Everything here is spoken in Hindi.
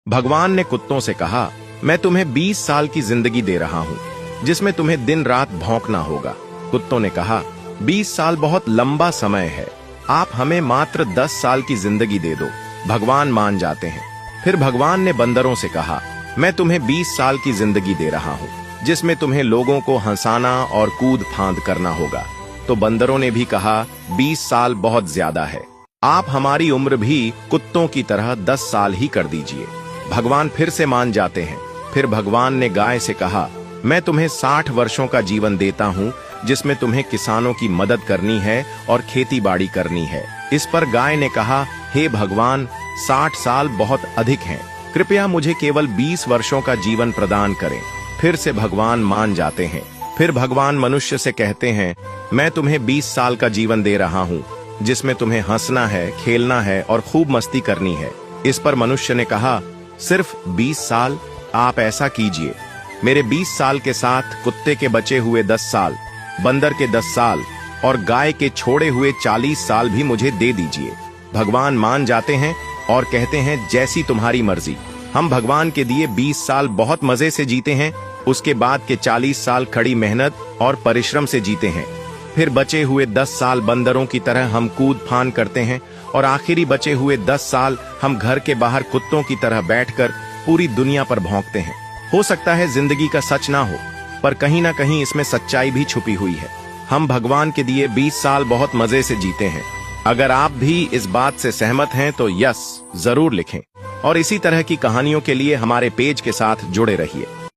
भगवान ने कुत्तों से कहा, मैं तुम्हें 20 साल की जिंदगी दे रहा हूँ, जिसमें तुम्हें दिन रात भौंकना होगा। कुत्तों ने कहा, 20 साल बहुत लंबा समय है, आप हमें मात्र 10 साल की जिंदगी दे दो। भगवान मान जाते हैं। फिर भगवान ने बंदरों से कहा, मैं तुम्हें 20 साल की जिंदगी दे रहा हूँ, जिसमें तुम्हें लोगों को हंसाना और कूद फांद करना होगा। तो बंदरों ने भी कहा, 20 साल बहुत ज्यादा है, आप हमारी उम्र भी कुत्तों की तरह 10 साल ही कर दीजिए। भगवान फिर से मान जाते हैं। फिर भगवान ने गाय से कहा, मैं तुम्हें 60 वर्षों का जीवन देता हूँ, जिसमें तुम्हें किसानों की मदद करनी है और खेती बाड़ी करनी है। इस पर गाय ने कहा, हे भगवान, 60 साल बहुत अधिक हैं, कृपया मुझे केवल 20 वर्षों का जीवन प्रदान करें। फिर से भगवान मान जाते हैं। फिर भगवान मनुष्य से कहते हैं, मैं तुम्हें 20 साल का जीवन दे रहा हूँ, जिसमें तुम्हें हंसना है, खेलना है और खूब मस्ती करनी है। इस पर मनुष्य ने कहा, सिर्फ 20 साल? आप ऐसा कीजिए, मेरे 20 साल के साथ कुत्ते के बचे हुए 10 साल, बंदर के 10 साल और गाय के छोड़े हुए 40 साल भी मुझे दे दीजिए। भगवान मान जाते हैं और कहते हैं, जैसी तुम्हारी मर्जी। हम भगवान के दिए 20 साल बहुत मजे से जीते हैं, उसके बाद के 40 साल कड़ी मेहनत और परिश्रम से जीते हैं। फिर बचे हुए 10 साल बंदरों की तरह हम कूद फान करते हैं और आखिरी बचे हुए 10 साल हम घर के बाहर कुत्तों की तरह बैठकर पूरी दुनिया पर भौंकते हैं। हो सकता है जिंदगी का सच ना हो, पर कहीं ना कहीं इसमें सच्चाई भी छुपी हुई है। हम भगवान के दिए 20 साल बहुत मजे से जीते हैं। अगर आप भी इस बात से सहमत हैं तो यस जरूर लिखें और इसी तरह की कहानियों के लिए हमारे पेज के साथ जुड़े रहिए।